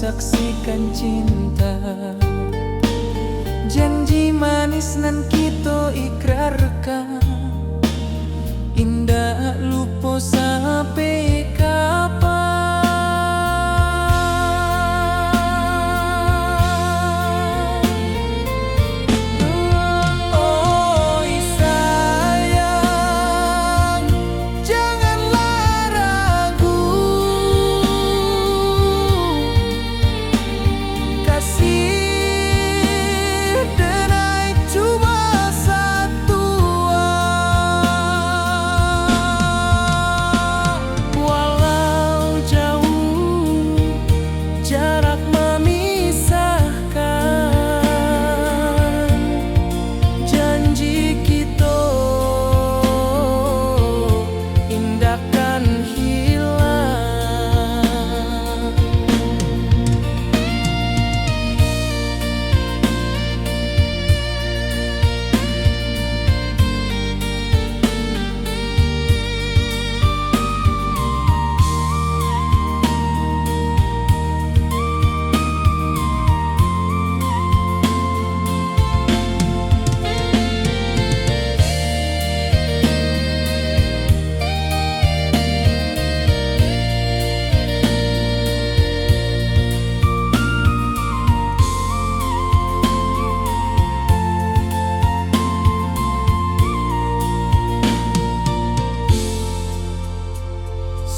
saksikan cinta. Janji manis nan kita ikrarkan, indah lupa sampai kapan. Oi sayang, janganlah ragu, kasih denai cuma satu. Walau jauh jarak memisahkan, janji kita indahkan hilang.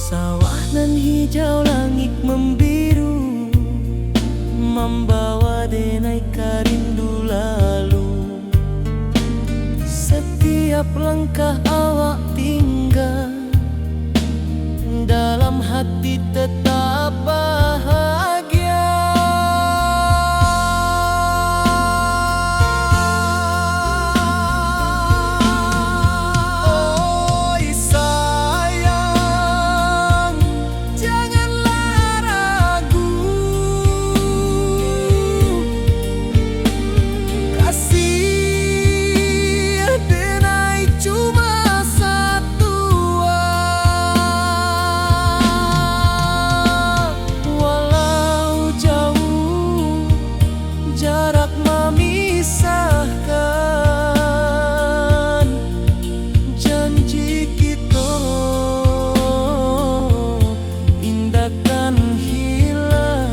Sawah nan hijau, langit membiru, membawa denai karindu lalu. Setiap langkah awak tinggal, dalam hati tetap bahagia. Oi sayang, janganlah ragu, kasih denai cuma satu. Walau jauh jarak memisahkan, janji kita indahkan hilang.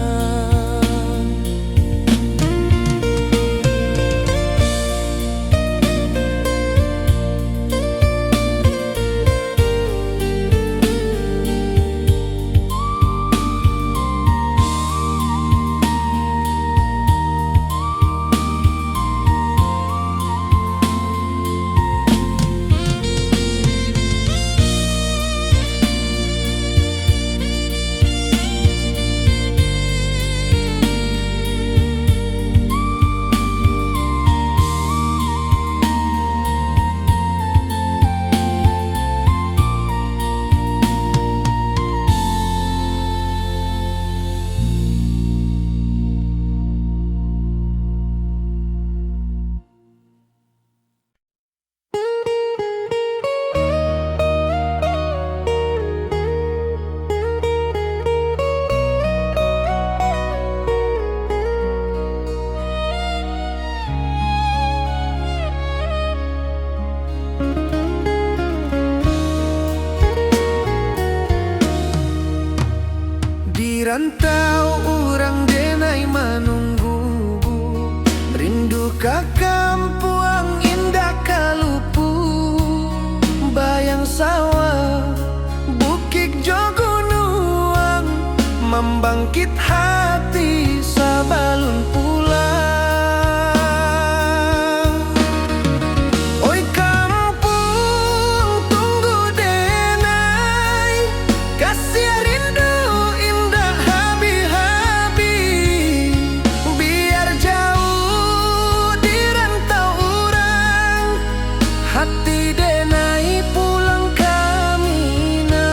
Di rantau orang denai menunggu, rindu ka kampuang indah kalupu. Bayang sawah, bukit jo gunung, membangkit hati sabalun pulang. Oi kampung tunggu denai, kasih rindu indah habi-habi. Biar jauh di rantau orang, hati denai pulang ke Minang.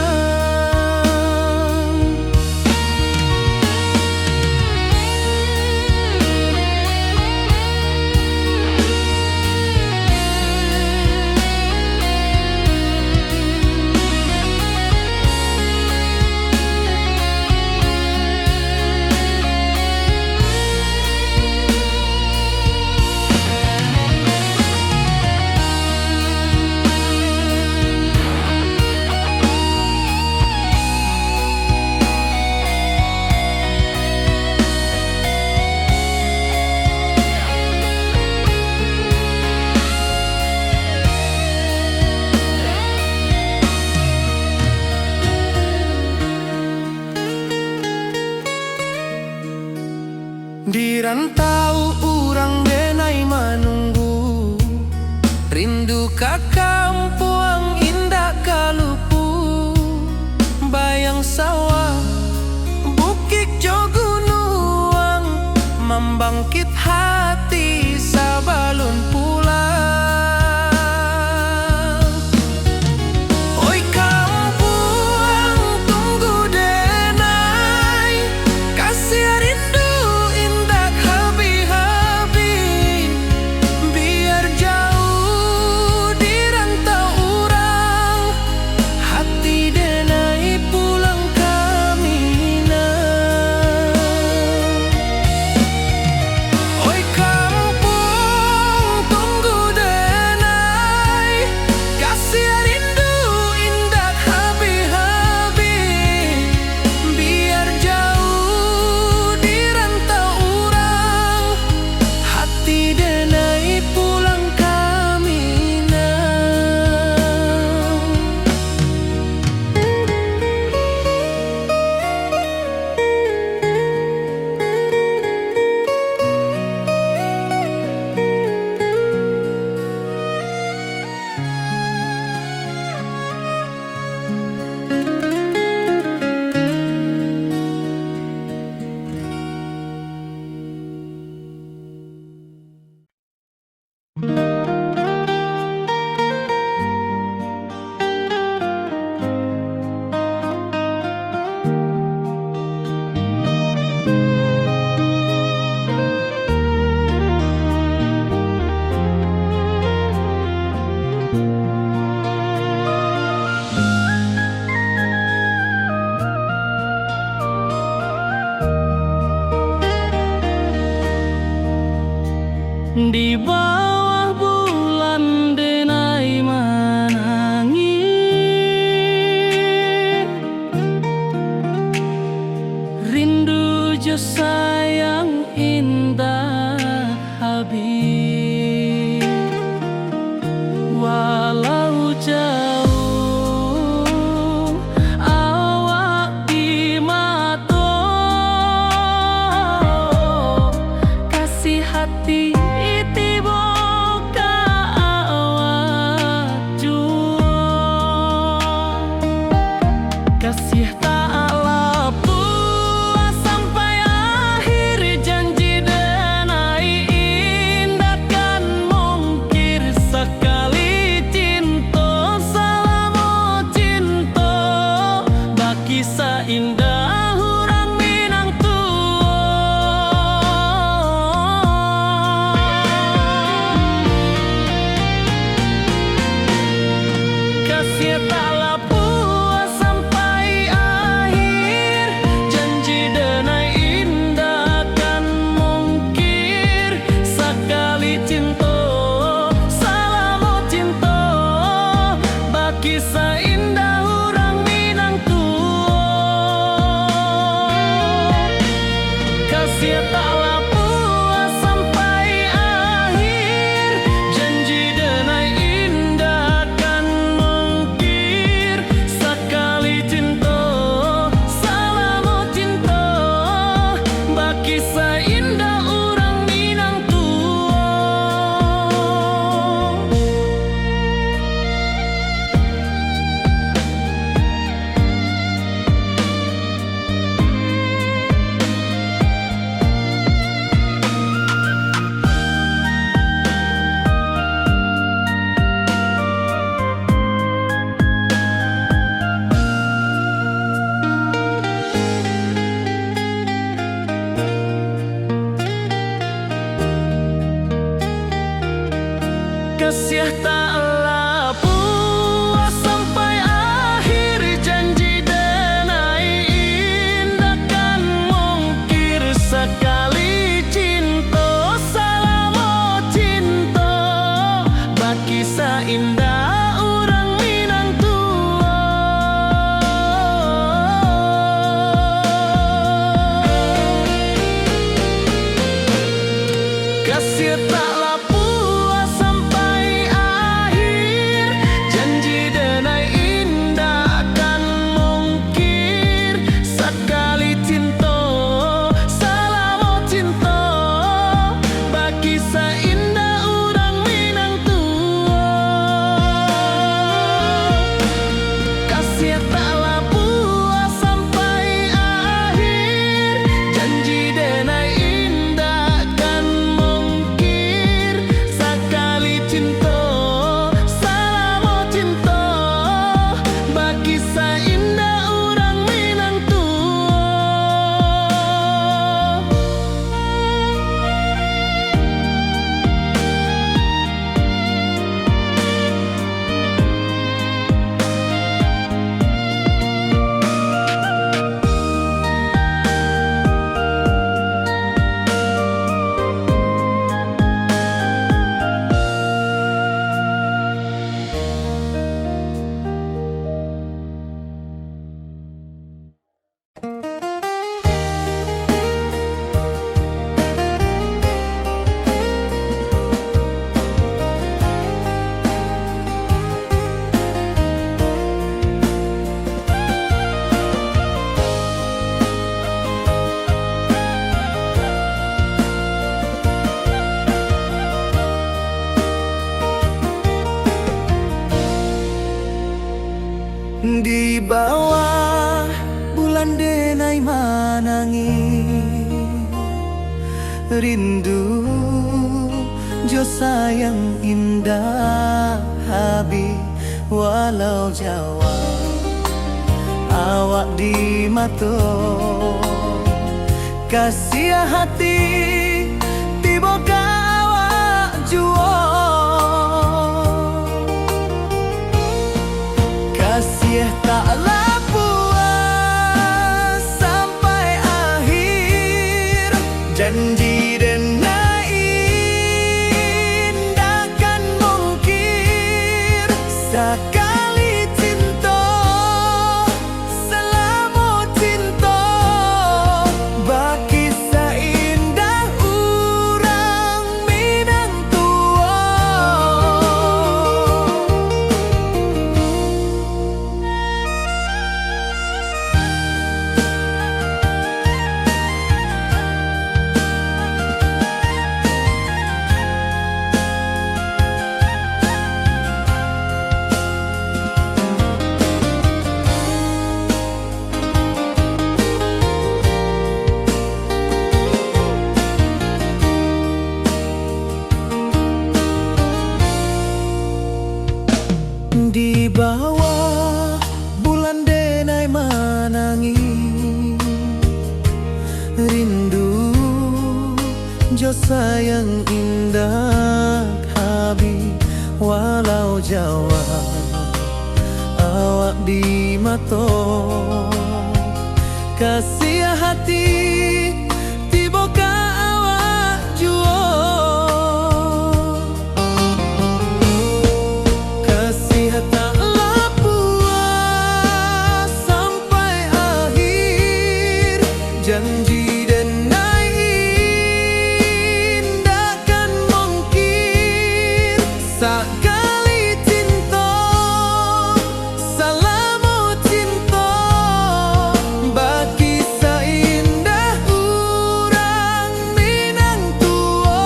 yang sawah, bukit jo gunung, membangkit hati sabalun pulang. Oi kampung tunggu denai, kasih rindu indah habis-habis. Biar jauh di rantau urang, hati denai pulang kami nah. Oi kampung tunggu denai, kasih rindu indah habis-habis. Biar jauh di rantau urang, hati denai pulang kami di bawah bulan denai menangis. Rindu jo sayang indah habis. Walau jauh awak di mata, kasih hati kasih tak puas sampai akhir. Janji denai indah kan mungkir. Sekali cinta selama cinta, baki seindah hurang Minang tua. Kasih tak kisah indah orang Minang tua. manangi rindu jo sayang indah habi walau Jawa awak di mato kasih hati tiba ka awak juo kasih taklah puas sampai akhir janji dan takkan mungkir sekali cinta selama cinta baki seindah urang Minang tua. Di bawah bulan denai manangi rindu jo sayang indah habi walau Jawa awak di mato kasih hati tiba ka awak juo taklah puas sampai akhir janji dan takkan mungkir sekali cinta selama cinta baki seindah urang Minang tua.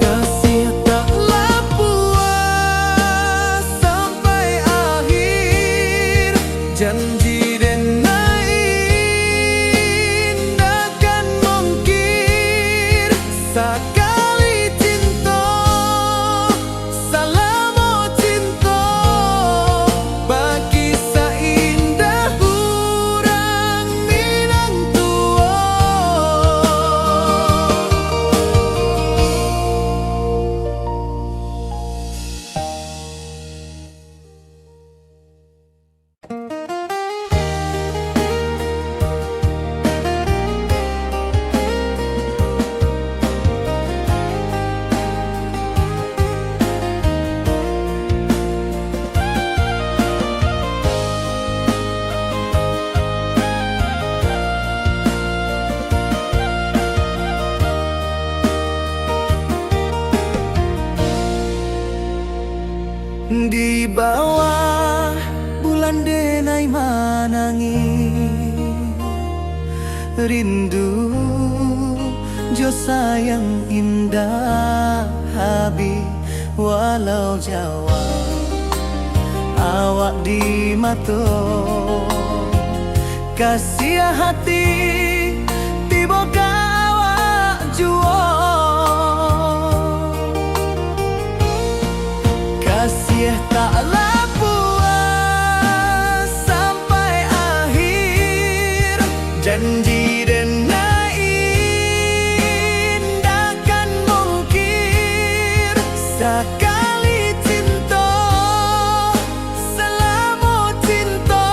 Kasih taklah puas sampai akhir janji dan takkan mungkir sekali cinta selama cinta baki seindah urang Minang tua. Di bawah bulan denai manangi rindu jo sayang indah habi walau Jawa awak di mato kasih hati tiba ka awak juo kasih taklah puas sampai akhir janji dan takkan mungkir sekali cinta selama cinta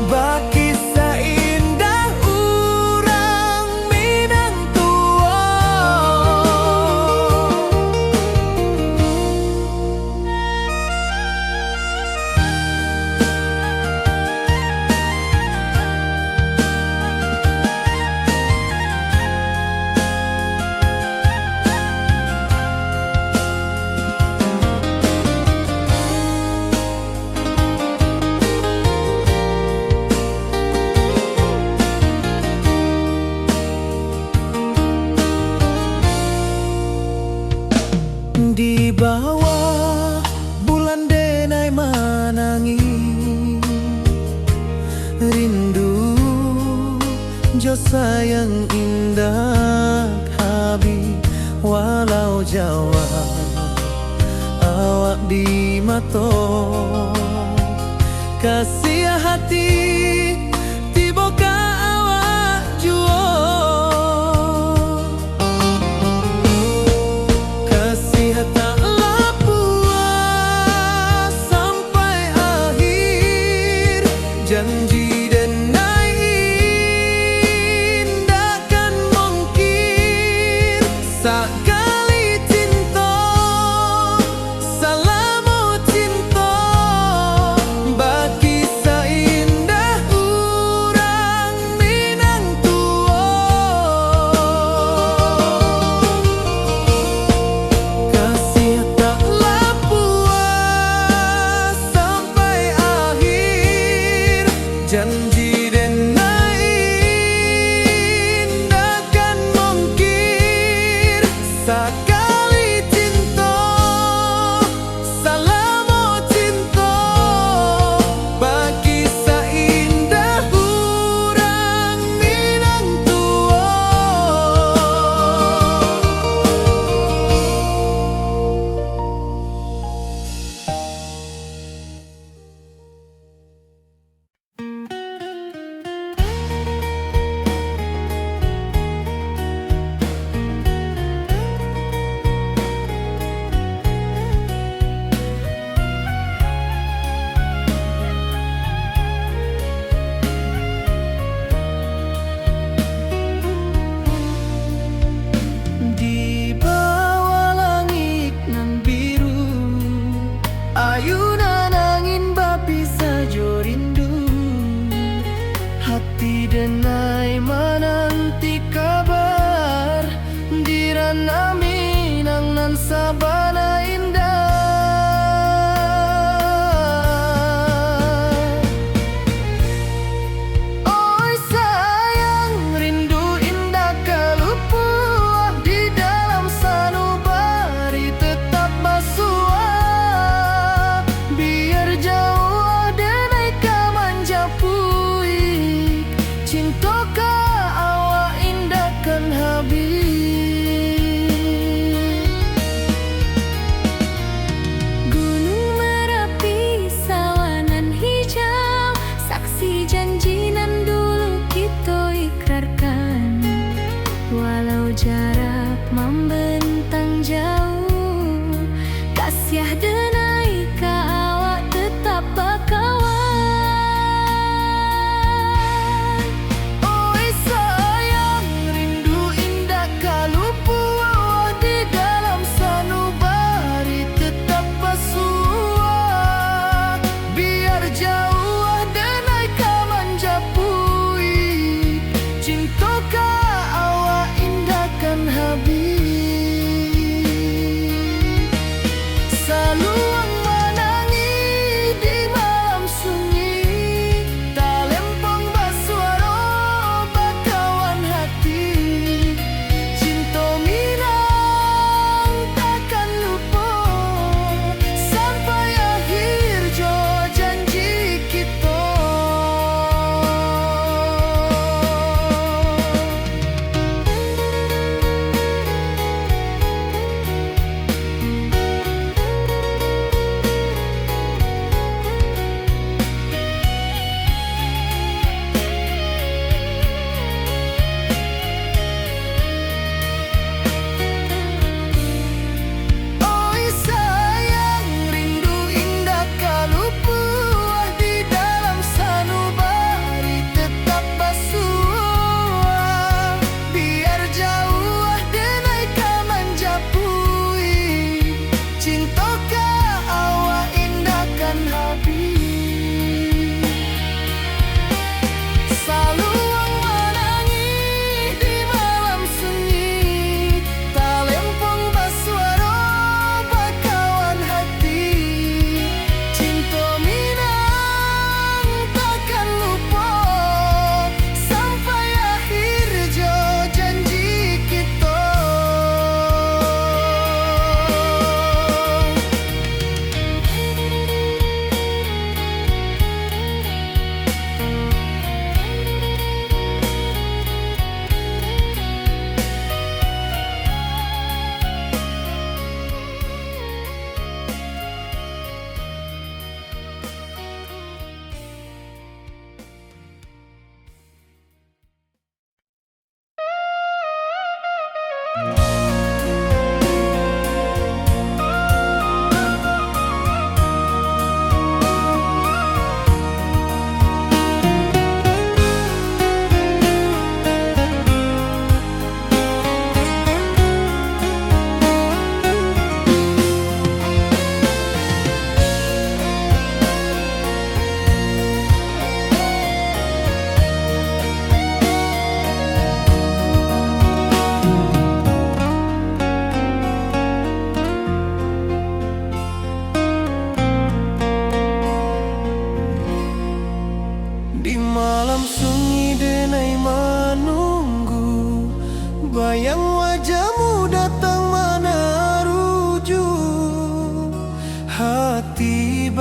baki seindah Jo sayang indah habi walau Jawa awak di mato kasih hati tiba ka awak juo kasih tak puas sampai akhir janji dan indahkan mungkin sekali cinta salamu cinta bagi seindah urang Minang tua kasih taklah puas sampai akhir janji dan indahkan mungkin sekali cinta salamu cinta bagi seindah urang Minang tua.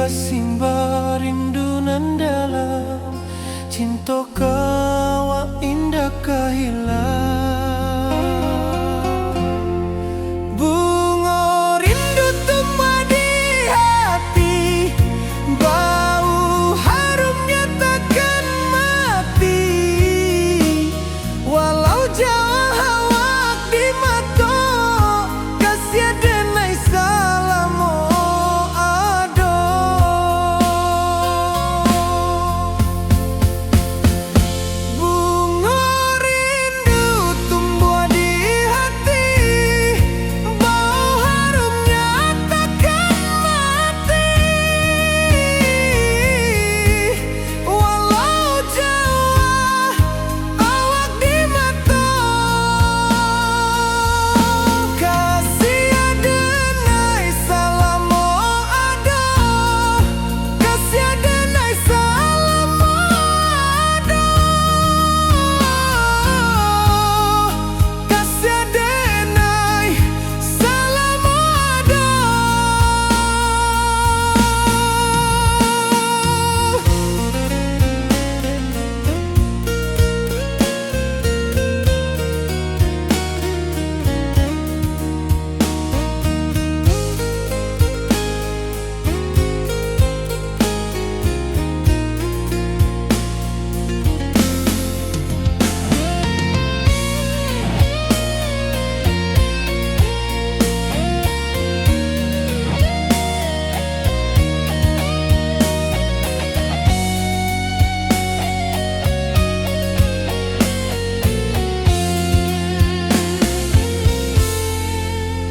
kasimba rindu nan dalam, cinta kawa indah kahilang. Bunga rindu tumbuh di hati, bau harumnya takkan mati. Walau jauh awak di mata, kasih denai salamo ado. Bunga rindu tumbuh di hati, bau harumnya takkan mati. Walau jauh awak di mata, kasih denai salamo ado, kasih denai salamo ado, kasih denai salamo ado.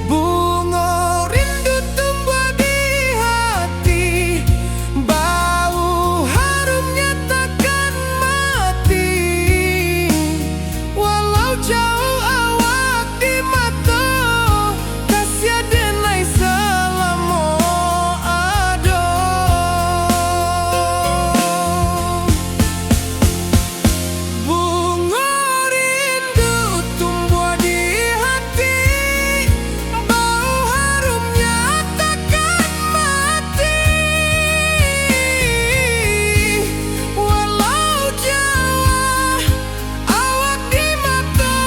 Bunga rindu tumbuh di hati, bau harumnya takkan mati. Walau jauh awak di mata, kasih denai salamo ado. Bunga rindu tumbuh di hati, bau harumnya takkan mati. Walau jauh awak di mata,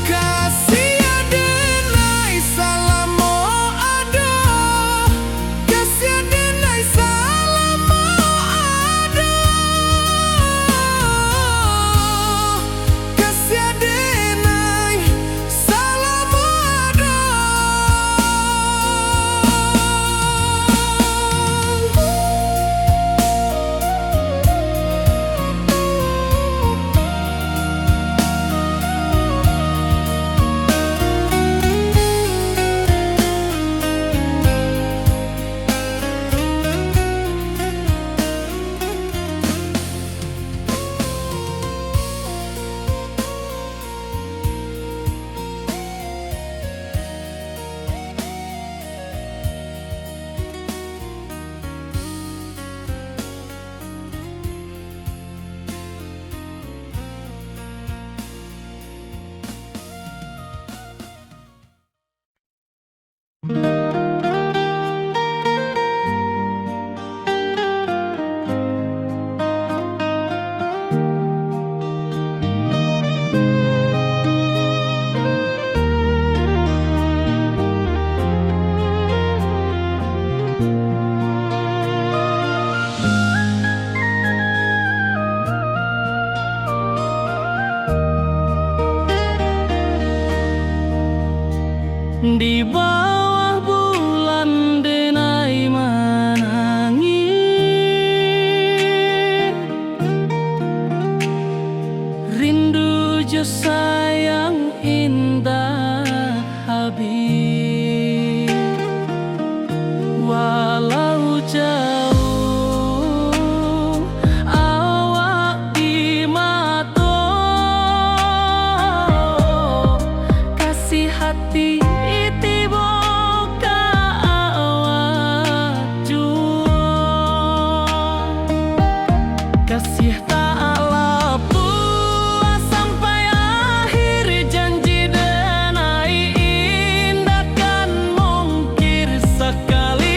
kasih denai salamo ado, kasih denai salamo ado, kasih denai salamo ado. Di bawah bulan denai menangis, rindu jo sayang indah habis. Walau jauh awak di mata, kasih hati tiba ka awak jua, kasih tak puas sampai akhir janji denai indah kan mungkir sekali.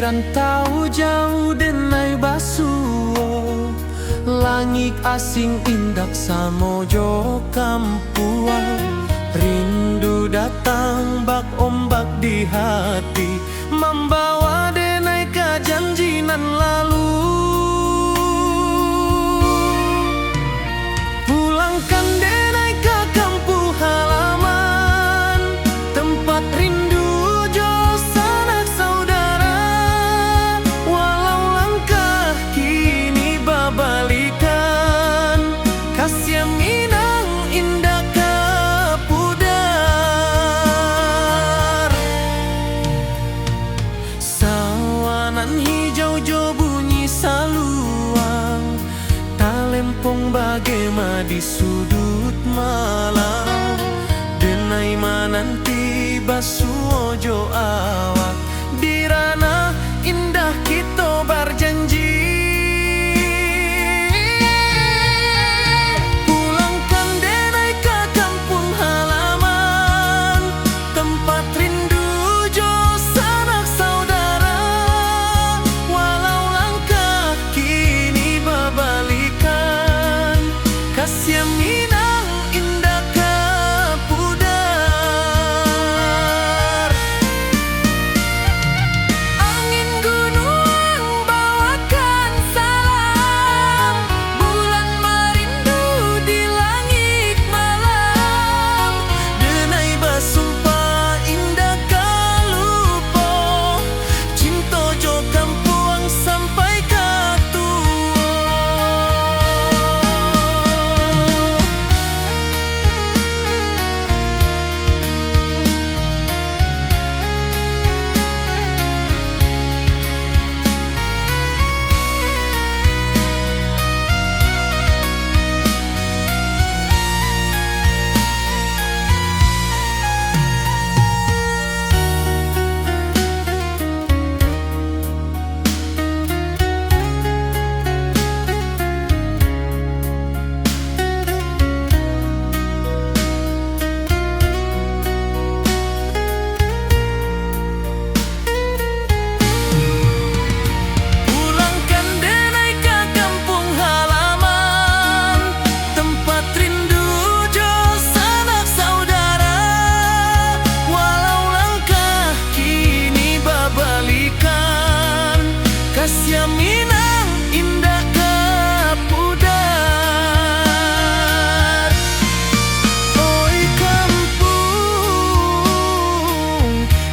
rantau jauh denai basuo, langit asing indak samojo kampuang. Rindu datang bak ombak di hati, membawa denai ke janjinan lalu. Pulangkan denai ke kampung halaman, tempat rindu jo sanak saudara. Walau langkah kini babalikan, kasih Minang indah kapudar. Sawanan hijau jo bunyi saluang, talempong bagema di sudut malam. Denai mananti basuo jo awak, di ranah indah kita berjanji. Pulangkan denai ke kampung halaman, tempat rindu jo sanak saudara. Walau langkah kini babalikan, kasih Minang indah kapudar. Angin gunung bawakan salam, bulan merindu di langit malam. Denai basumpah indah kalupo, cinta jo kampuang sampai katuo. Pulangkan denai ke kampung halaman, tempat rindu jo sanak saudara. Walau langkah kini babalikan, kasih Minang indah kapudar. Oi kampung,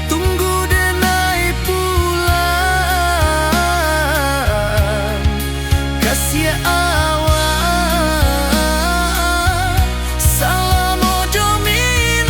tunggu denai pulang. Kasih awak, salam ojo Minang.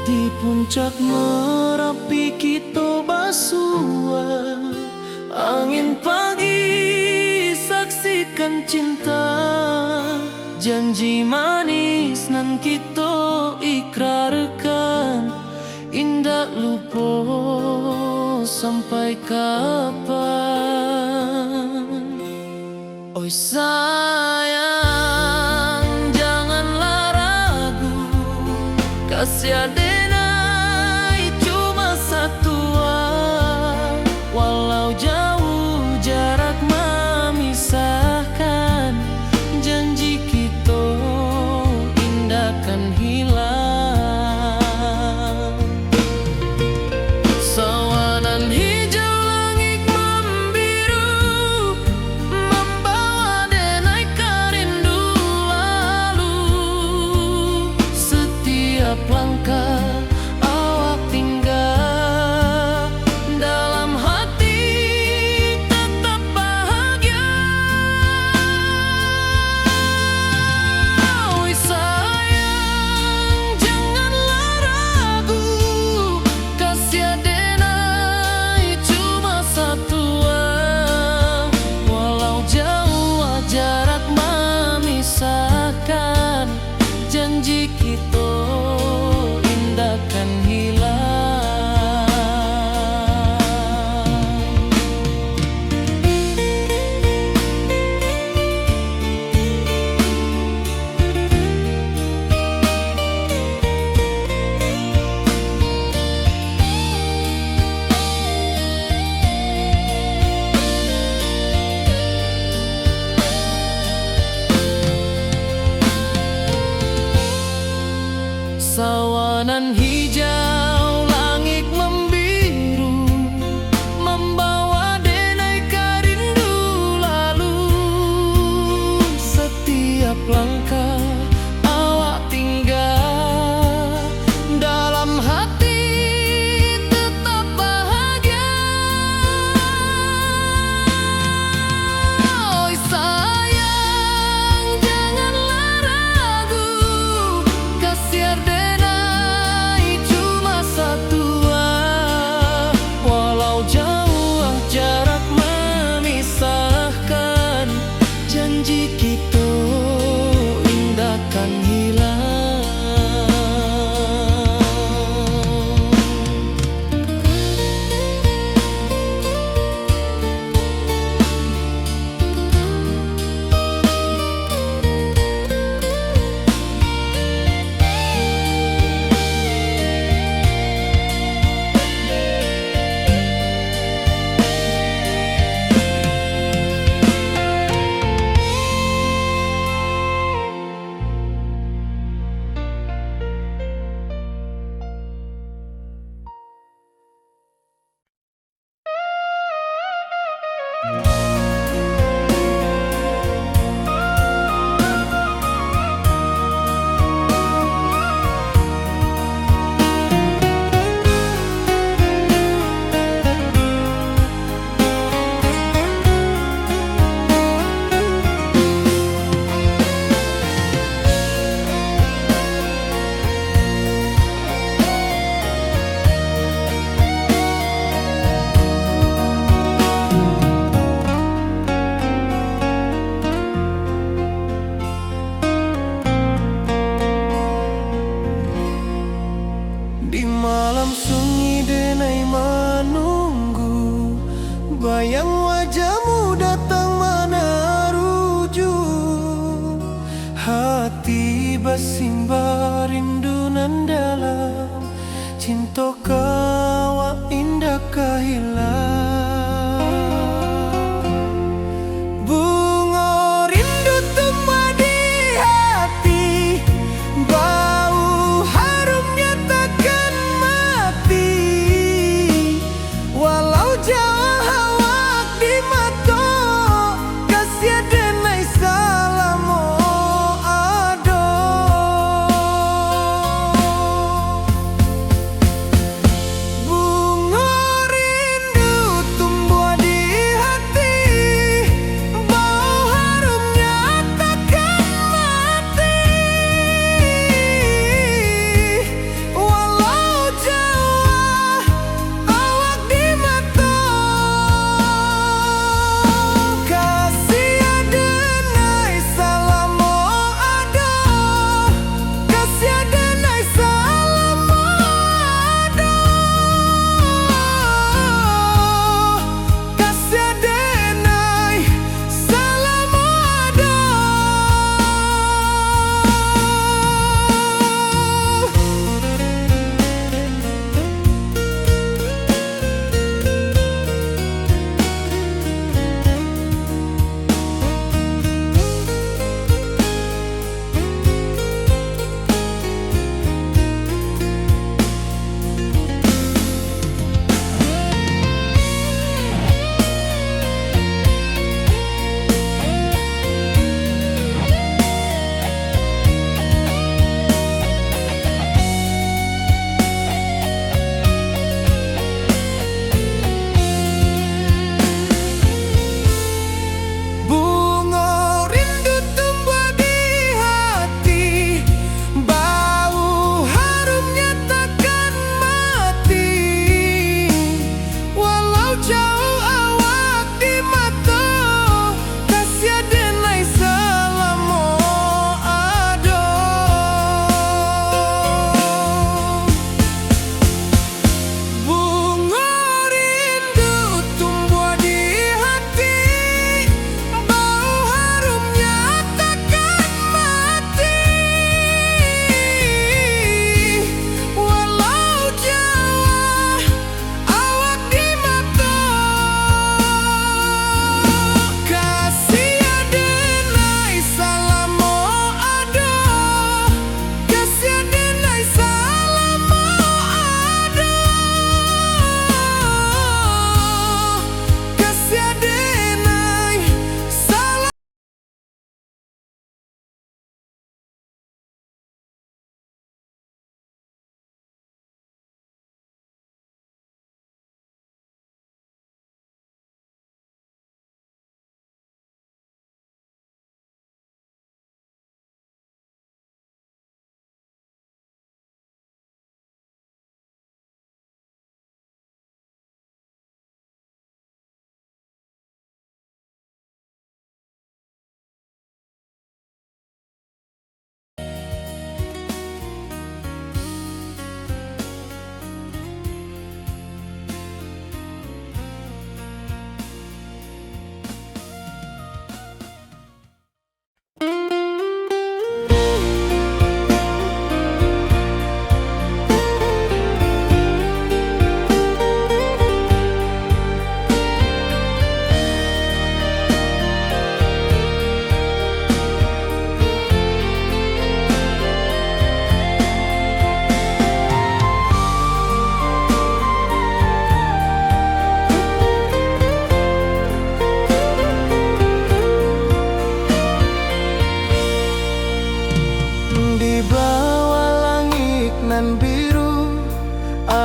Di puncak Merapi kita basua, angin pagi saksikan cinta. Janji manis nan kita ikrarkan, indah lupa sampai kapan. Oi sayang, janganlah ragu, kasih denai cuma satu. Walau jauh jarak memisahkan, janji kita indah kan hilang. Sawanan hijau langit membiru, membawa denai karya janji kita indah kan hilang. Sawanan hijau, langit membiru, membawa denai rindu lalu. Setiap langkah awak tinggal, dalam hati tetap bahagia. Oi sayang, janganlah ragu, kasih jarak memisahkan, janji kita indah kan hilang. Di malam sunyi denai menunggu, bayang wajahmu datang meneruju. Hati bersimbar rindu nan dalam, cinta kau indah kehilang. Bunga rindu tumbuh di hati, bau harumnya takkan mati. Walau jauh awak di mata, kasih denai salamo ado.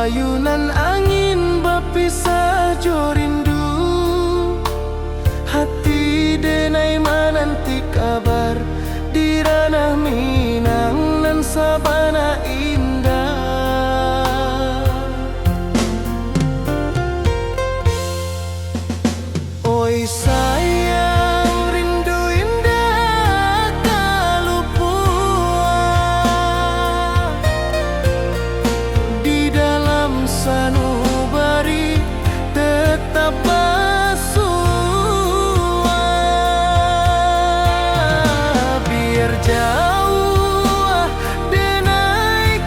ayunan angin bapisah jo rindu, hati denai menanti kabar di ranah Minang nan sabana indah. Oi sayang, rindu indah kalupua di dalam sanubari tetap bersua. Biar jauh denai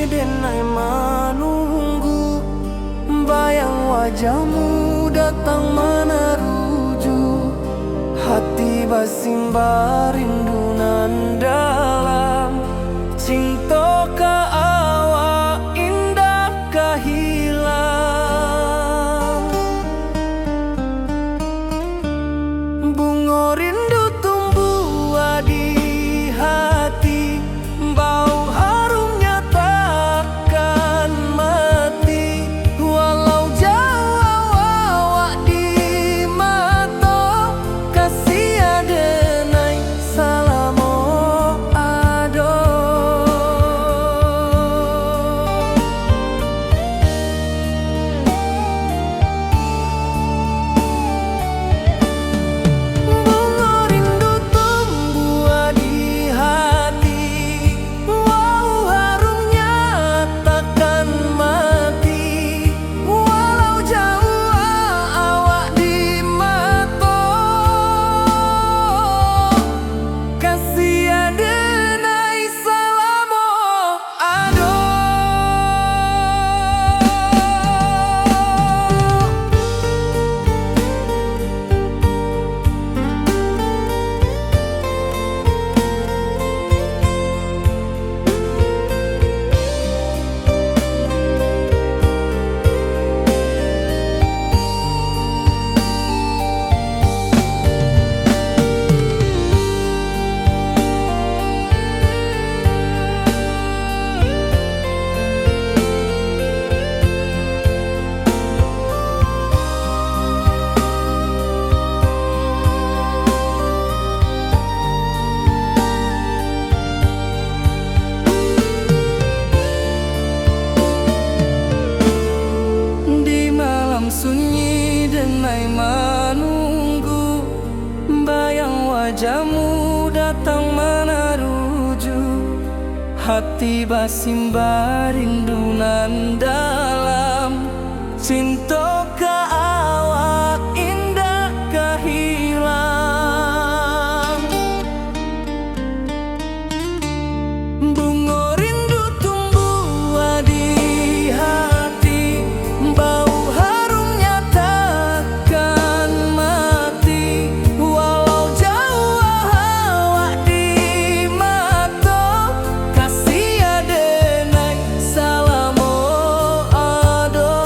denai menunggu, bayang wajahmu datang meneruju. Hati basimba rindu nan dalam, cinta ka awak indah ka hilang. Bunga rindu tumbuh di hati, bau harumnya takkan mati. Walau jauh awak di mata, kasih adenai salamo ado. Bunga rindu tumbuh di hati, wow harumnya takkan mati. Walau jauh awak di mata, kasih adenai salamo ado. Di malam sunyi denai menunggu, bayang wajahmu datang meneruju. Hati basimba rindu nan dalam, cinta ka awak indah ka hilang. Bunga rindu tumbuh di hati, bau harumnya takkan mati. Walau jauh awak di mata, kasih adenai salamo ado.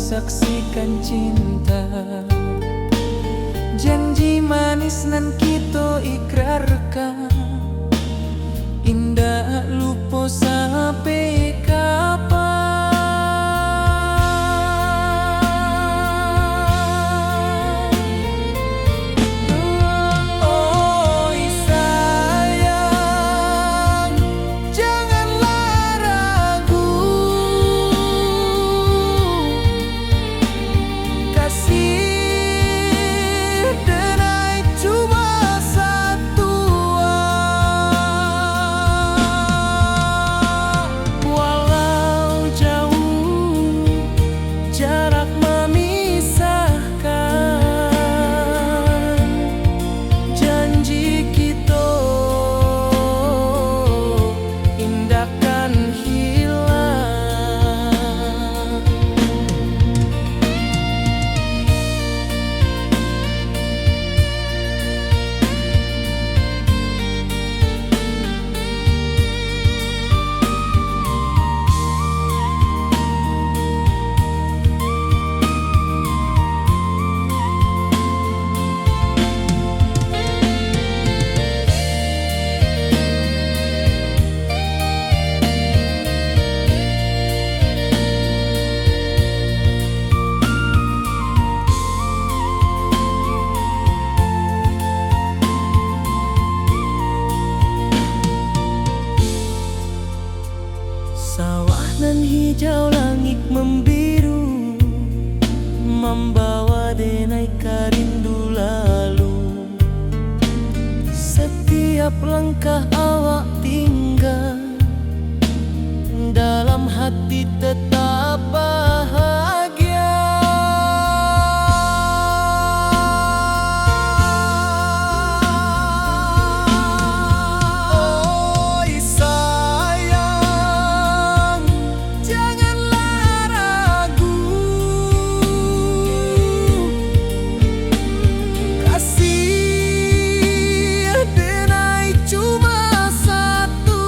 saksikan cinta. Janji manis nan kita ikrarkan, indah lupa sampai kapan. Oh sayang, janganlah ragu, kasih sawah nan hijau, langit membiru, membawa denai rindu lalu. Setiap langkah awak tinggal, dalam hati tetap bahagia. Oh sayang, janganlah ragu, kasih denai cuma satu.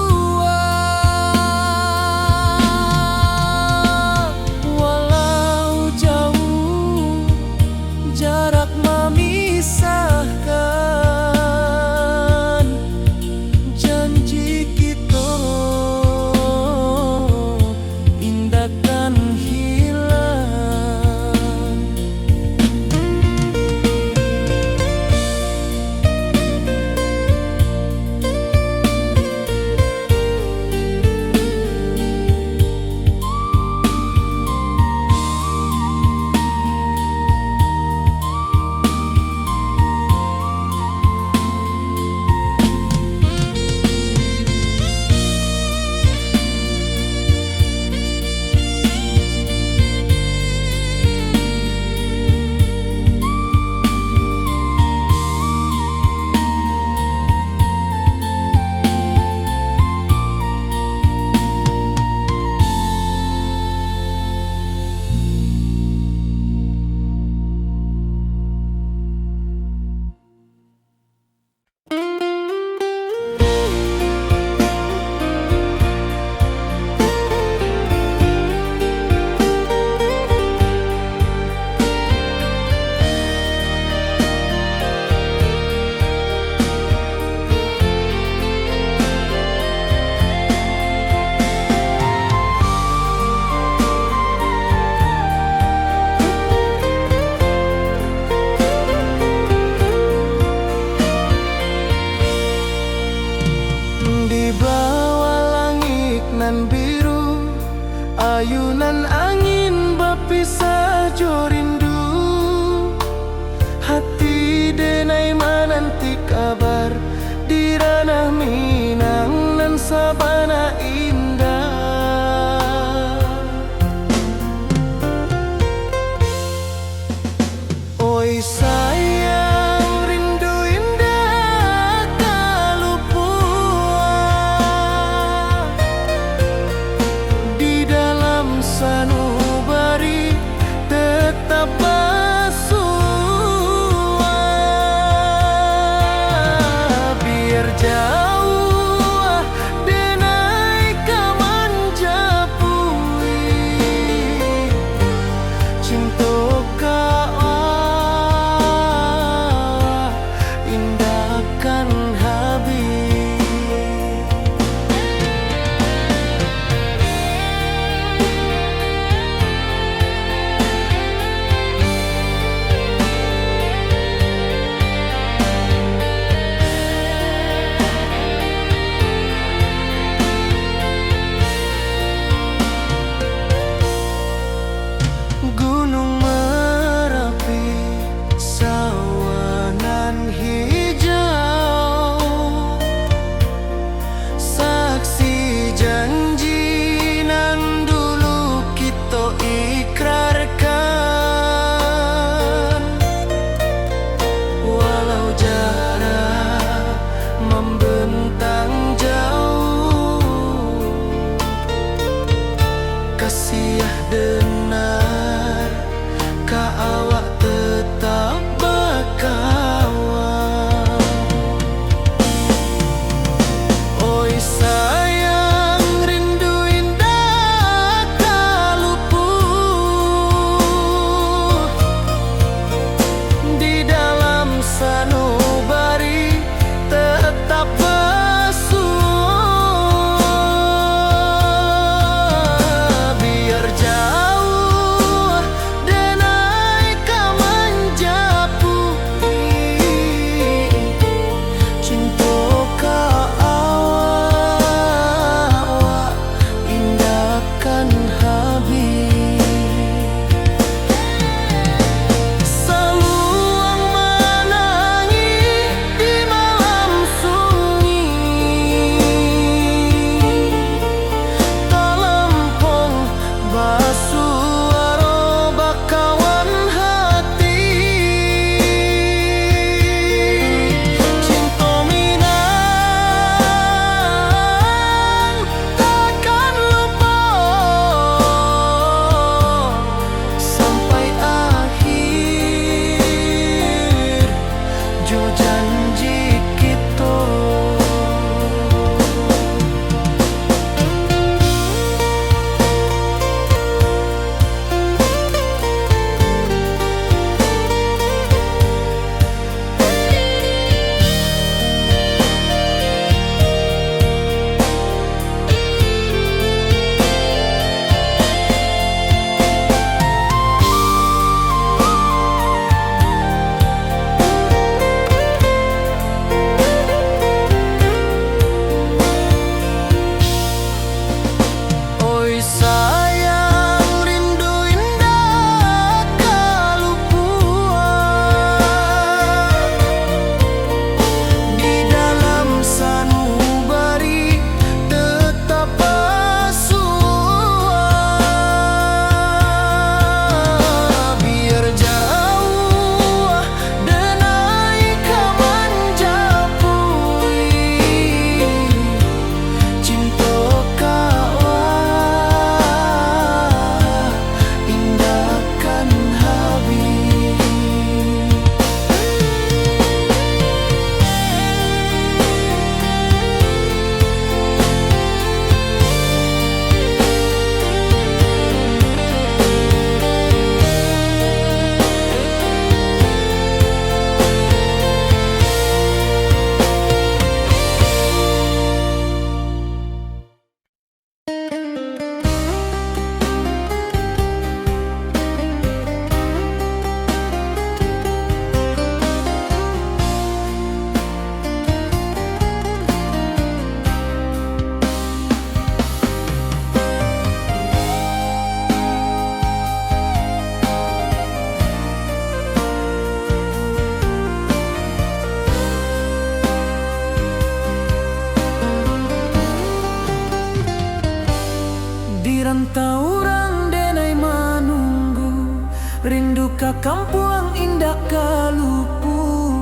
rindu ka kampung indah kalupu,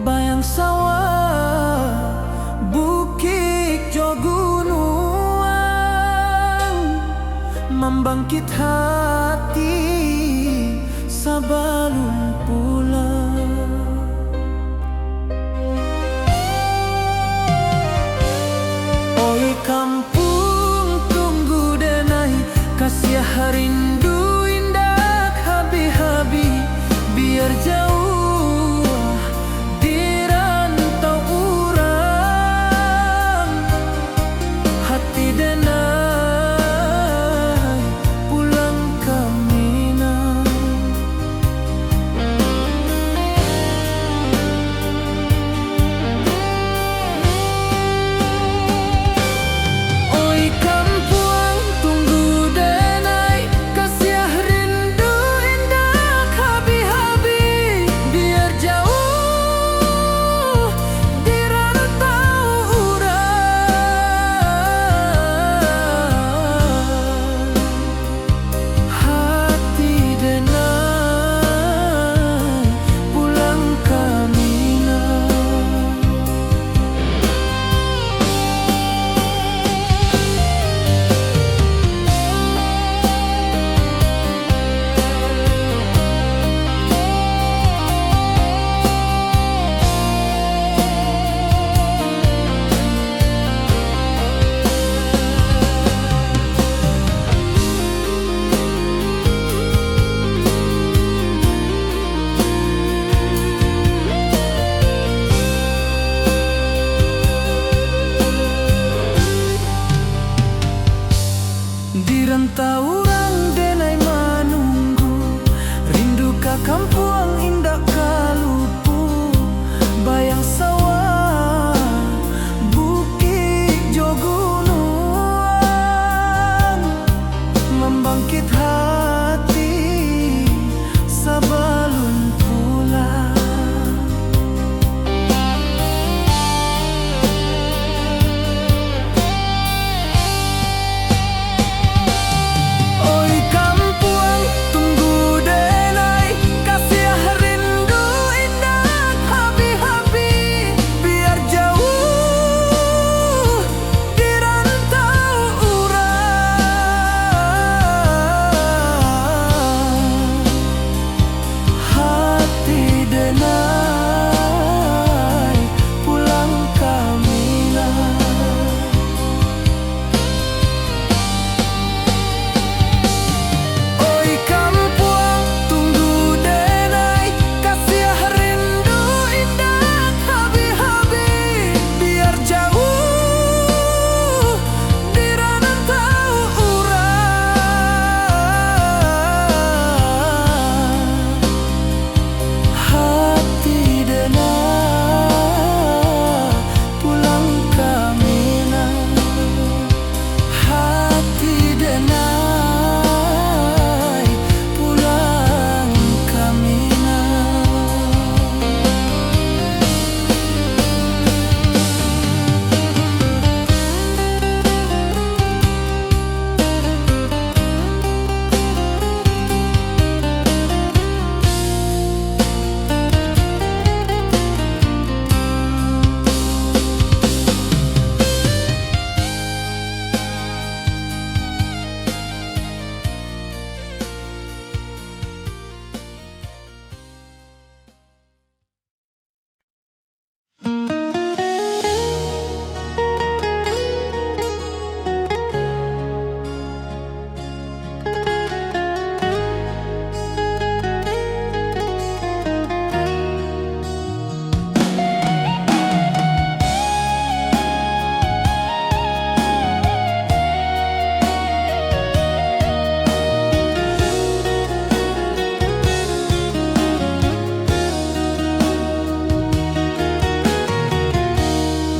bayang sawah, bukit jo gunung, membangkit hati sebelum pulang. Oi kampung tunggu denai, kasih rindu indah habi-habi, biar jauh di rantau urang, hati denai pulang ke Minang. Oi kampung tunggu denai, kasih rindu indah habi-habi, biar jauh di rantau urang, hati denai pulang ke Minang. Di rantau urang denai menunggu, rindu ka kampung indah kalupu, bayang sawah, bukit jo gunung, membangkit hati sebelum pulang. Oi kampung tunggu denai, kasih rindu indah habi-habi, biar jauh di rantau urang, hati denai pulang ke Minang. Oi kampung tunggu denai, kasih rindu indah habi-habi, biar jauh di rantau urang, hati denai pulang ke Minang, hati denai pulang ke Minang.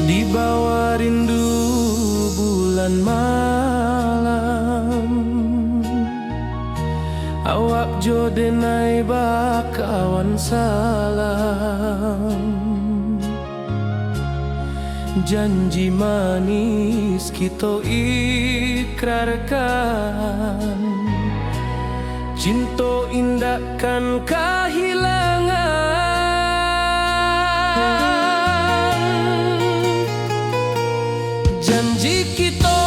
Di bawah rindu bulan malam, awak jo denai bakawan salam, janji manis kita ikrarkan, Cinta indah kan kehilangan. Janji kita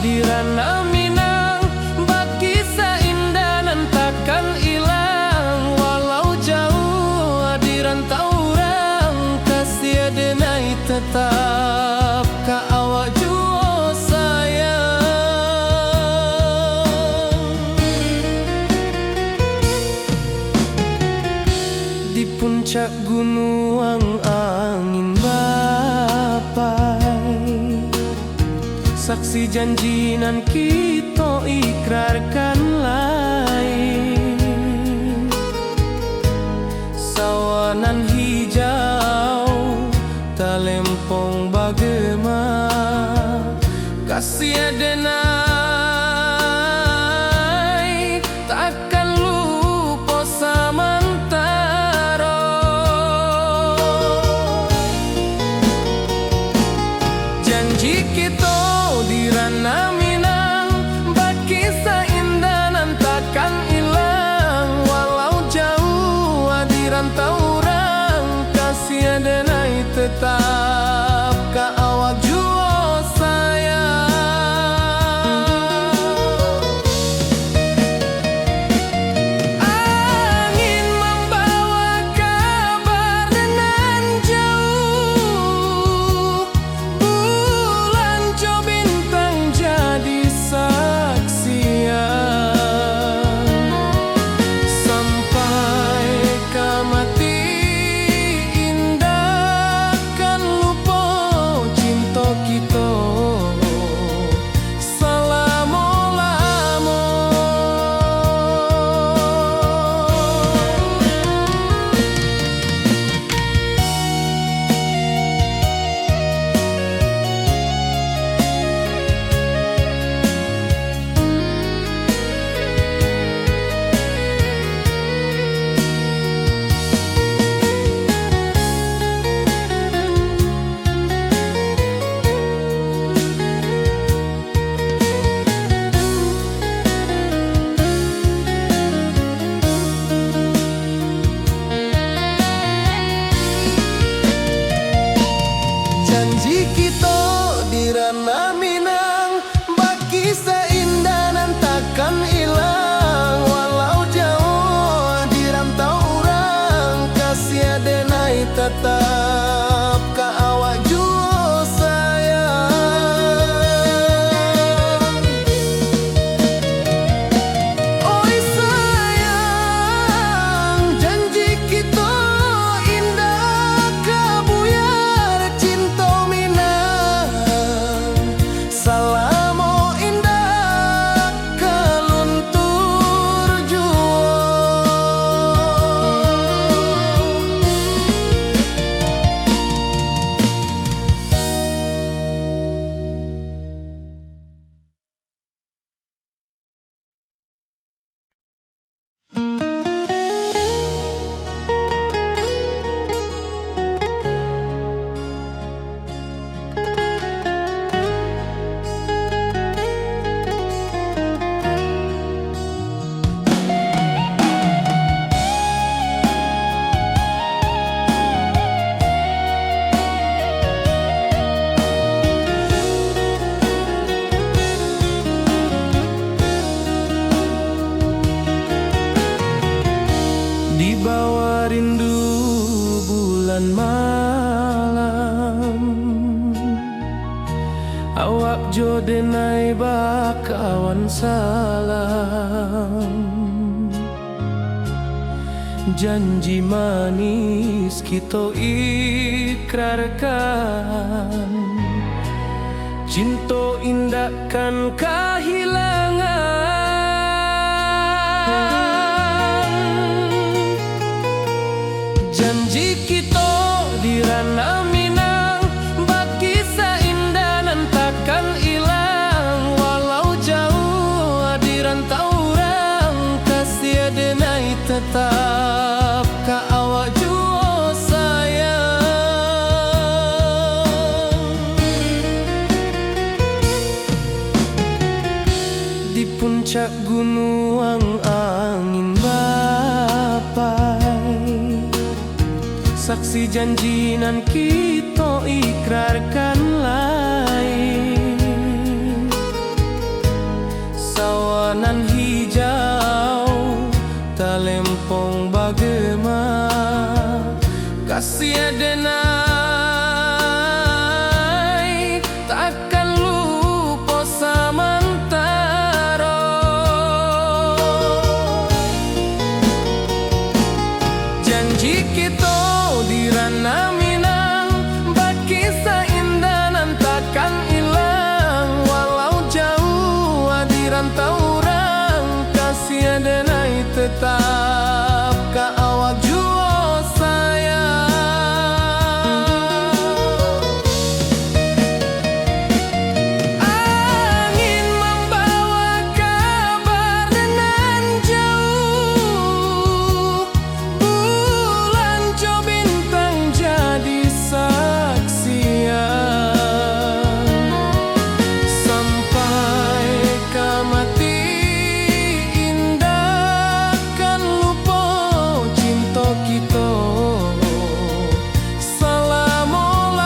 di ranah Minang, bakisah indah nan takkan hilang. Walau jauh di rantau orang, kasih denai tetap ka awak jua sayang. Di puncak gunung angin bapai, saksi janji nan kita ikrarkan lain. Sawanan hijau talempong bagema, kasih denai takkan lupa samantara. Janji kita di ranah Minang, bakisah indah nan takkan hilang. Walau jauh di rantau orang, kasih denai tetap ka awak jua sayang. Angin membawa kabar nan jauh, bulan jo bintang jadi saksian. Sampai ke mati indah kan lupa cinta kita selama-lama. Janji kita di ranah Minang, bakisah indah nan takkan hilang. Walau jauh di rantau orang, kasih denai tetap ka awak jua sayang. Oi sayang, janji kita indah kabuyar cinta Minang. Salamo indah keluntur jua. Di bawah rindu bulan malam, awak jo denai bakawan salam. Janji manis kita ikrarkan, cinta indah kan kehilangan. Janji kita di ranah Minang, bakisah indah nan takkan hilang. Walau jauh di rantau orang, kasih denai tetap ka awak jua sayang. Di puncak gunung angin saksi janji nan kita ikrarkan lain. Sawanan hijau talempong bagema kasih adenai takkan lupa samantara. Janji kita di ranah Minang bakisah indah nan takkan hilang, walau jauh di rantau orang kasih adenai tetap ka awak jua sayang. Angin membawa kabar nan jauh, bulan jo bintang jadi saksian, sampai ke mati indah kan lupa cinta kita selama-lama.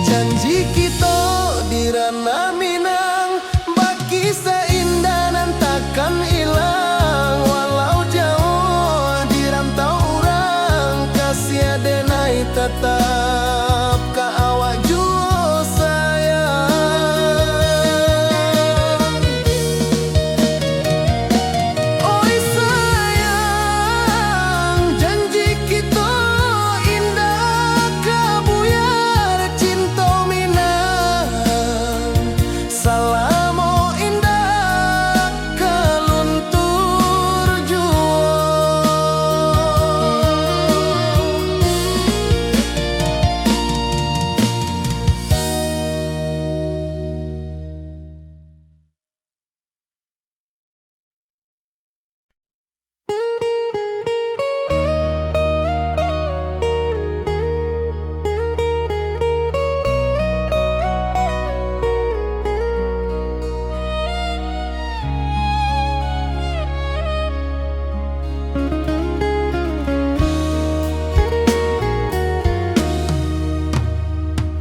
Janji kita di ranah Minang bakisah indah nan takkan hilang, walau jauh di rantau orang kasih adenai tetap ka awak jua sayang. Oi sayang, janji kita indah kabuyar cinta Minang, salamo indah keluntur jua.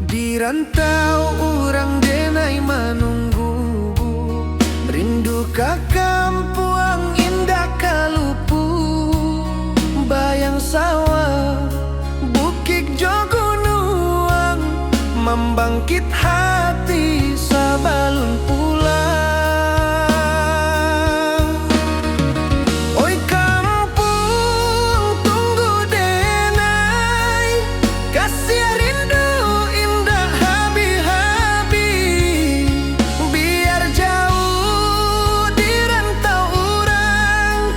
Di rantau orang denai menunggu, rindu ka kampung indah kalupu, bayang sawah bukit jo gunung membangkit hati sabalun pulang. Oi kampung tunggu denai kasih rindu indah habi-habi, biar jauh di rantau orang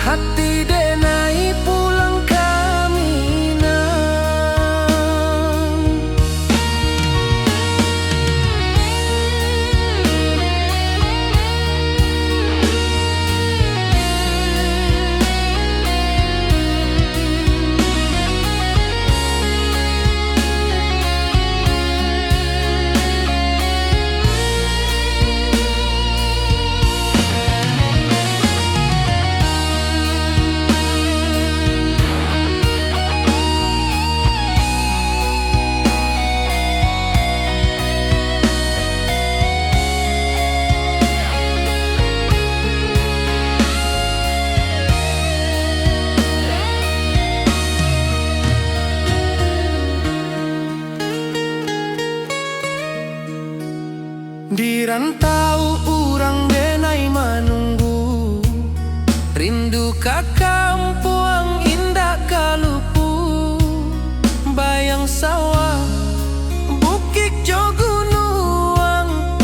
hati denai pulang ke Minang. Di rantau urang denai menunggu, rindu ka kampung indah kalupu, bayang sawah bukit jo gunung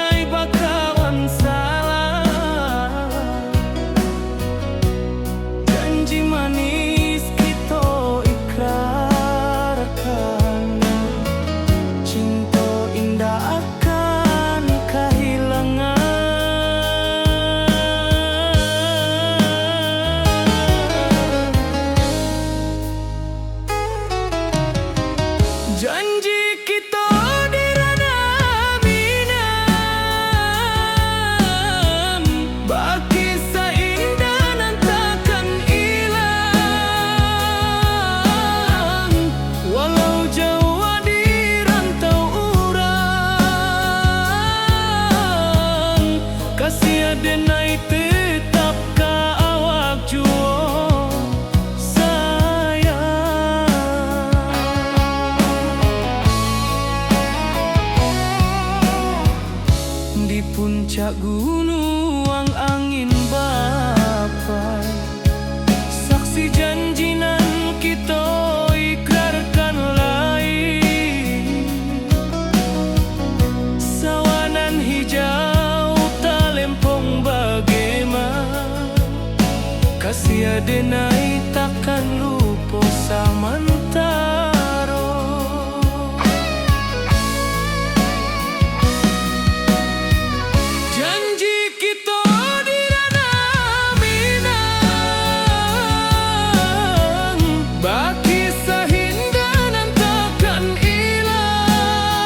denai bakalan salah. Janji manis kita ikrarkan, cinta indah akan kehilangan. Janji kita di ranah minam, baki seindah nan takkan hilang. Walau jauh di rantau urang, kasih denai tetap ka awak juo sayang. Di puncak gunung angin bapai, saksi janji nan kita ikrarkan lain. Sawanan hijau talempong bagaimana, kasih denai takkan lupa samantaro. Janji kita di ranah minang, baki sahindah nan takkan hilang.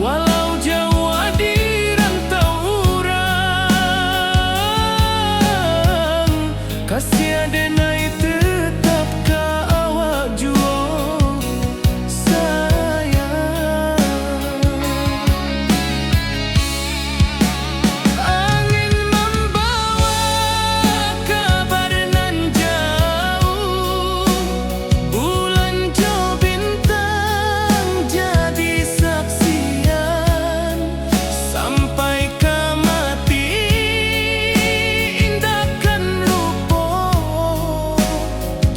Walau jauh di rantau urang, kasih denai tetap ka awak juo sayang. Angin membawa kabar nan jauh, bulan jo bintang jadi saksian. Sampai ke mati indahkan lupa,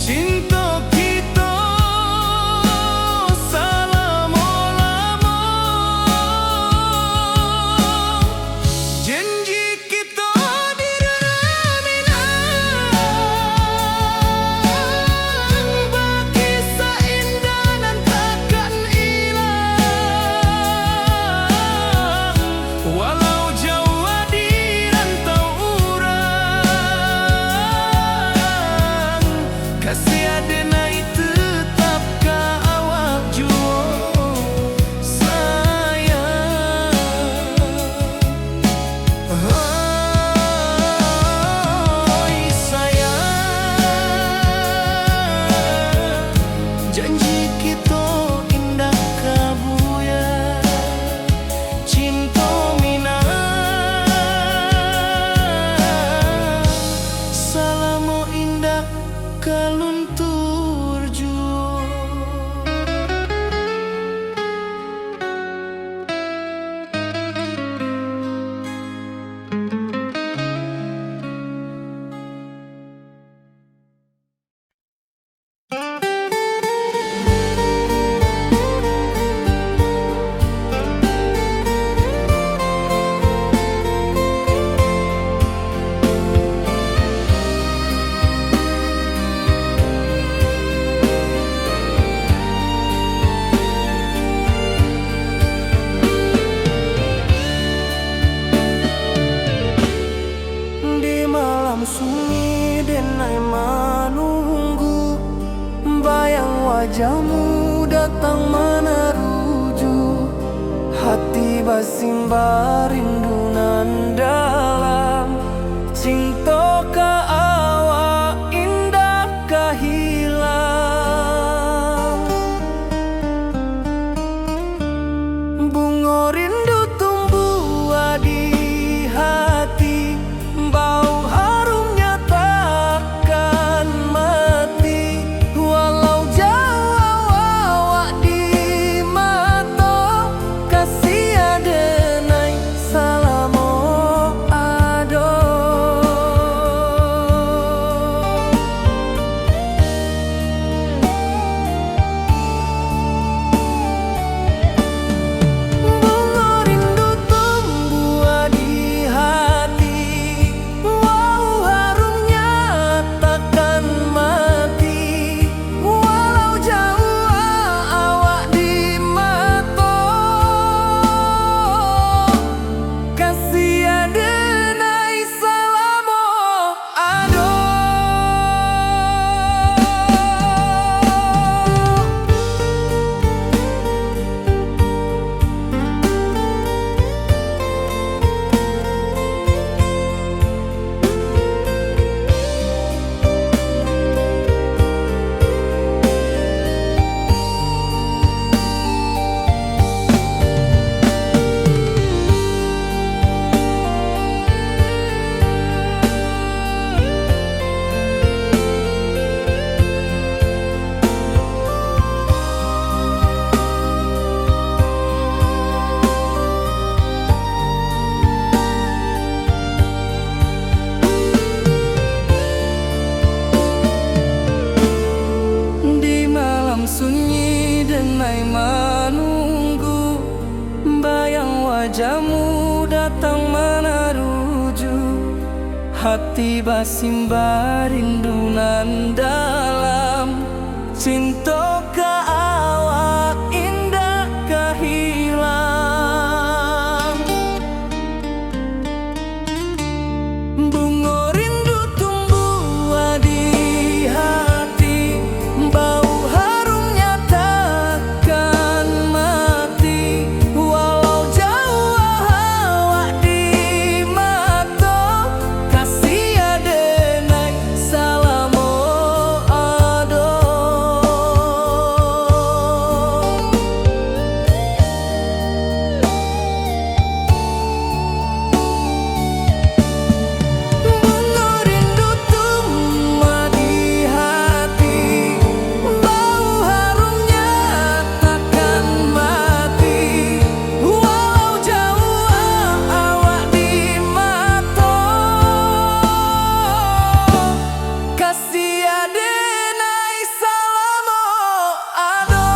cinta kita selama-lama. Janji kita di ranah minang, baki seindah nan takkan hilang. Walau jauh di rantau urang, kasih denai tetap ka awak juo sayang. Oi sayang, janji kita indah kabuya, cinta minang, salamo indah kaluntur juo. Di malam sunyi denai menunggu, bayang wajahmu datang meneruju. Hati basimba rindu nan dalam, cinta ka awak indah ka hilang. Bunga rindu tumbuh di hati, bau harumnya takkan mati. Walau jauh awak di mata, kasih denai salamo ado. wajahmu datang meneruju hati basimba rindunan dalam cinta ke awak indah kehilang. Bunga rindu tumbuh di hati, bau harumnya takkan mati. Walau jauh awak di mata, kasih adenai salamo ado. Bunga rindu tumbuh di hati, bau harumnya takkan mati. Walau jauh awak di mata, kasih adenai salamo ado.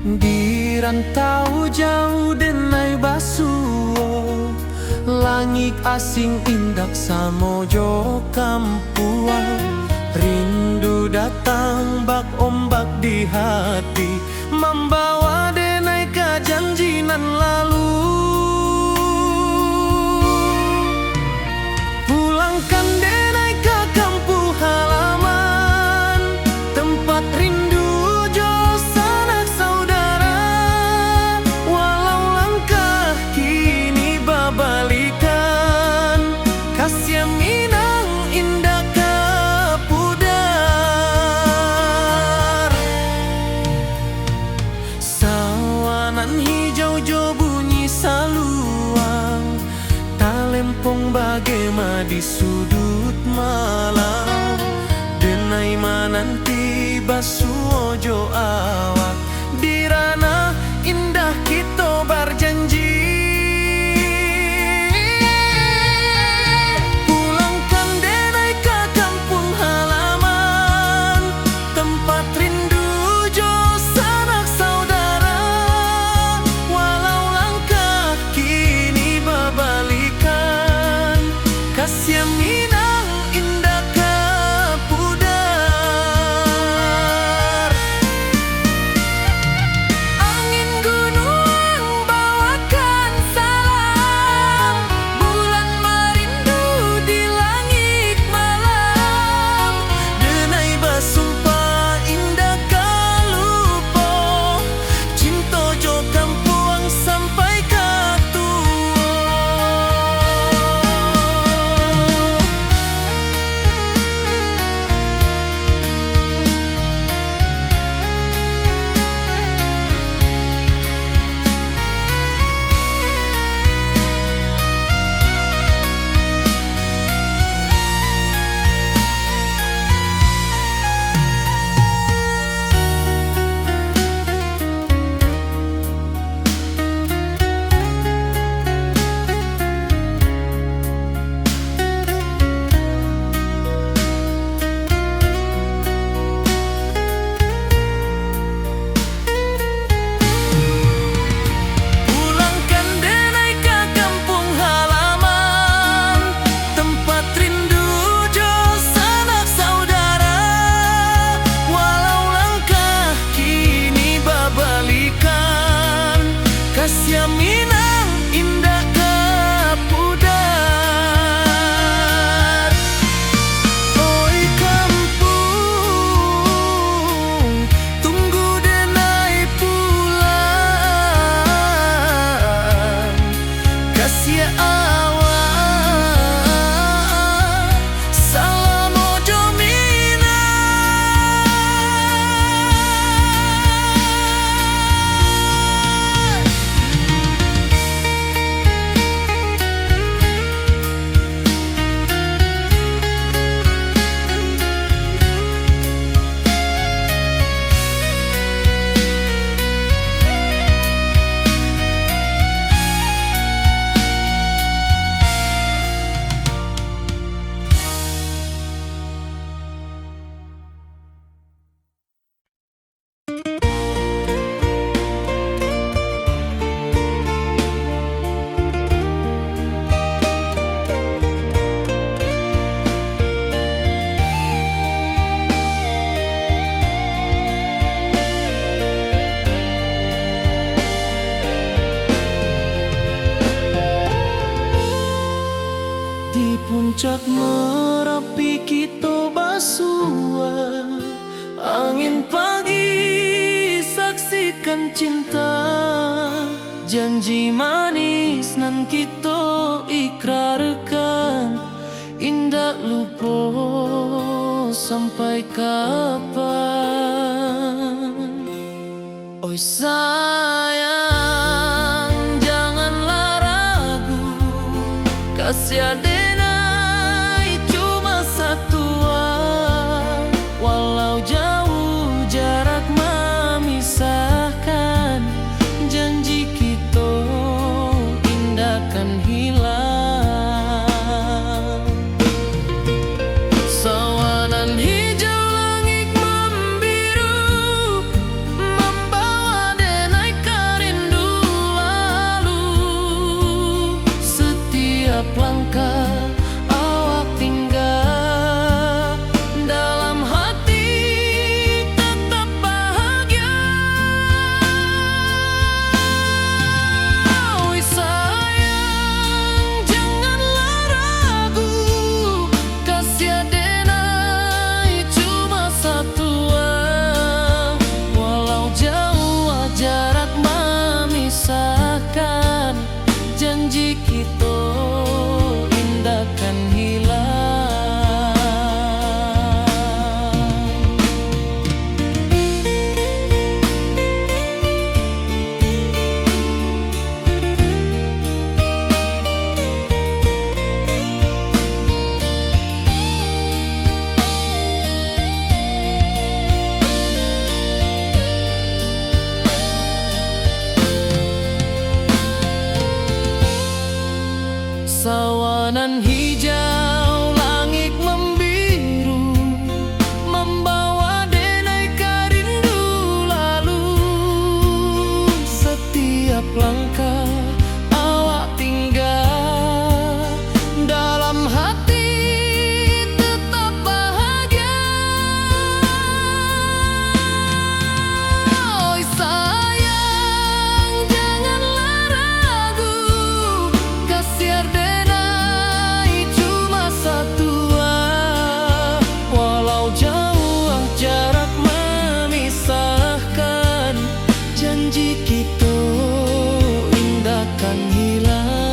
Di rantau jauh denai basuo, langit asing indak samojo kampuang. Rindu datang bak ombak di hati, membawa denai ke janjinan lalu. Pulangkan denai ke kampung halaman, tempat rindu jo sanak saudara. Walau langkah kini babalikan, kasih minang indah ke pudar. Sawanan hijau jo bunyi saluang, talempong bagema di sudut malam. Denai mananti basuo jo awak, di ranah indah kita berjanji. Pulangkan denai ke kampung halaman, tempat rindu jo sanak saudara. Walau langkah kini babalikan, kasih minang indah ke pudar. puncak Merapi kita basua, angin pagi saksikan cinta, janji manis nan kita ikrarkan, indah lupa sampai kapan. Oi sayang, janganlah ragu, kasih adenai cuma satu, walau jauh jarak memisahkan, janji kita indah kan hilang. Sawanan hijau langit membiru, membawa denai kerindu lalu. Setiap langkah awak tinggal, dalam hati tetap bahagia. Oi sayang, janganlah ragu, kasih adenai cuma satu, walau jauh jarak memisahkan, janji kita indah kan hilang. Sawanan hijau langit membiru, membawa denai kerindu lalu. Setiap langkah awak tinggal, dalam hati tetap bahagia. Oi sayang, janganlah ragu, kasih adenai cuma satu, walau jauh jarak memisahkan, janji kita indah kan hilang.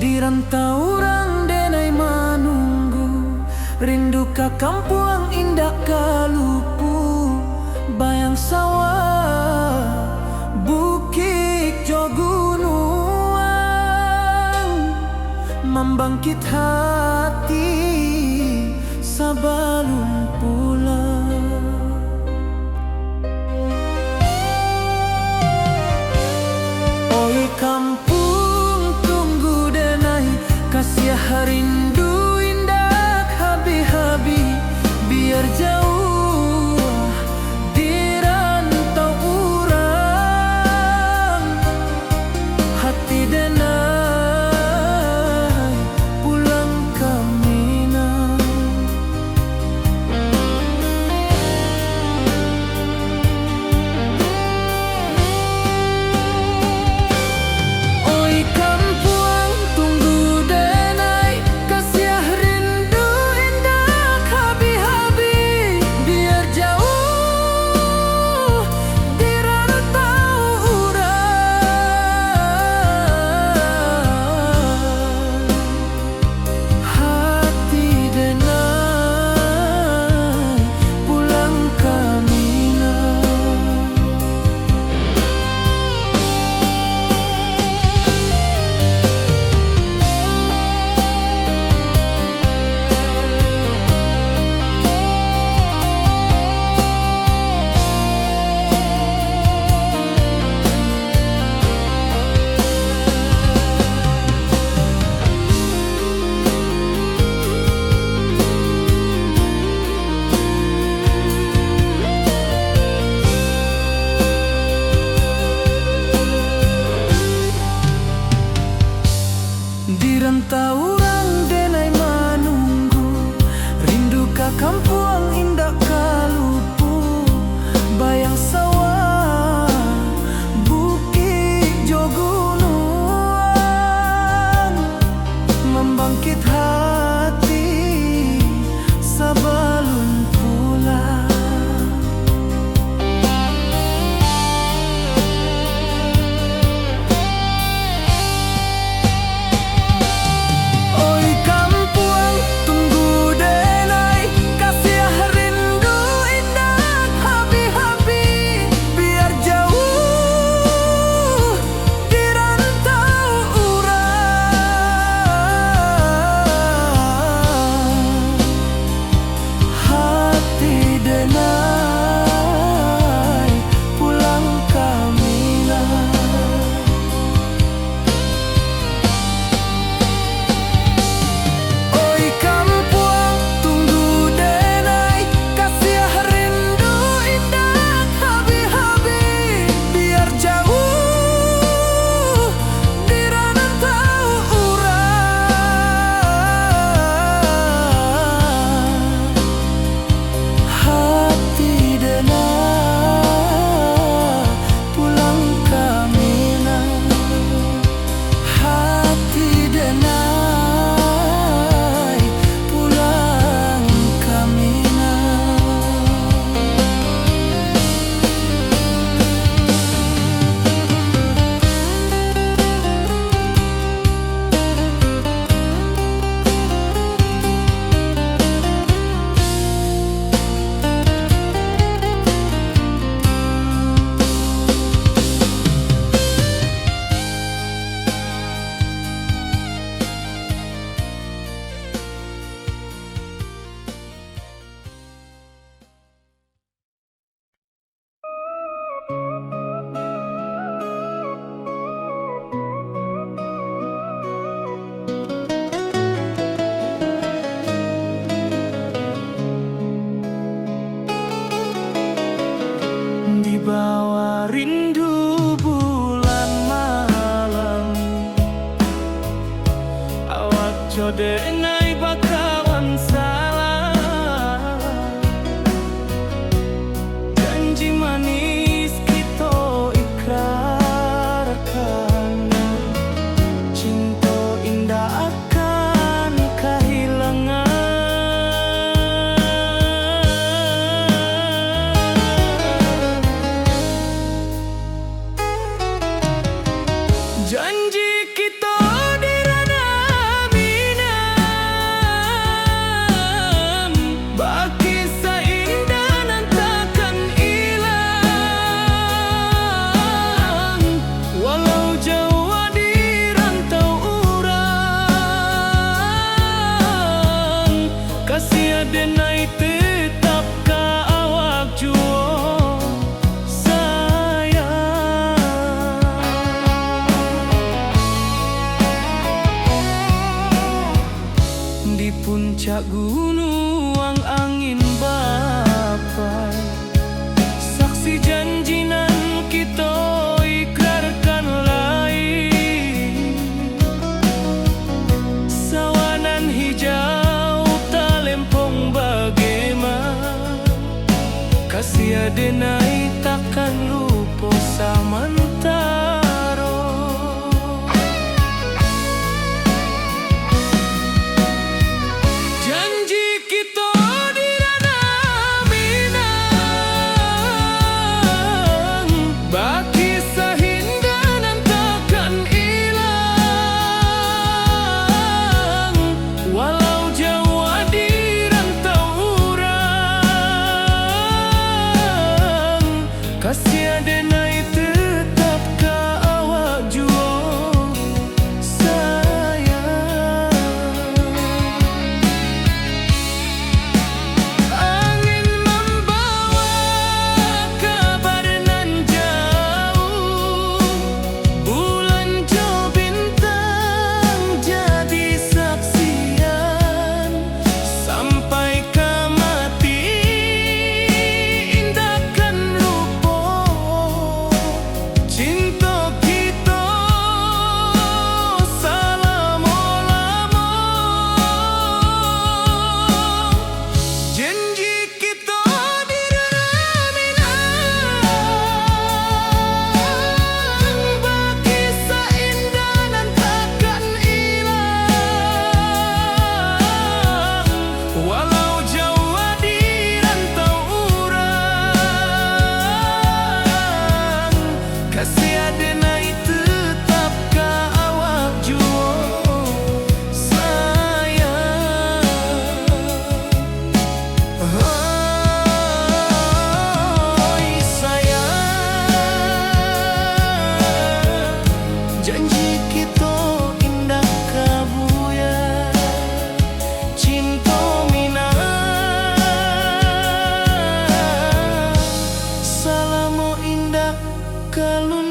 Di rantau orang denai menunggu, rindu ka kampung indah kalupu, bayang sawah bukit jo gunung, membangkit hati sebelum pulang. Oi kampung tunggu denai, kasih rindu indah habi-habi, biar jauh di rantau urang, hati denai pulang wibawa rindu bulan malam. Awak jode nai bakawan salah, janji manis kita ikrarkan, cinta indah akan kehilangan. Janji kita di ranah minam, bagi seindah nan takkan hilang. Walau jauh di rantau urang, kasih adenai tetap ka awak juo sayang. Di puncak gunung angin bapai, saksi janji nan kita ikrarkan lain. Sawanan hijau talempong bagaimana, kasih adenai takkan lupa samantara. Janji kita di ranah minang, bagi sahindah nan takkan hilang. Walau jauh di rantau urang, kasih adenai tetap ka awak juo sayang. Angin membawa kabar nan jauh, bulan jo bintang jadi saksian. Sampai ke mati indahkan lupa, cinta kita selama-lama. Janji kita di ranah minang, bagi seindah nan takkan hilang. Walau jauh di rantau urang, kasih adenai tetap ka awak juo sayang. Oi sayang, janji kita indah kabuya, cinta minang, salamu indah kalun.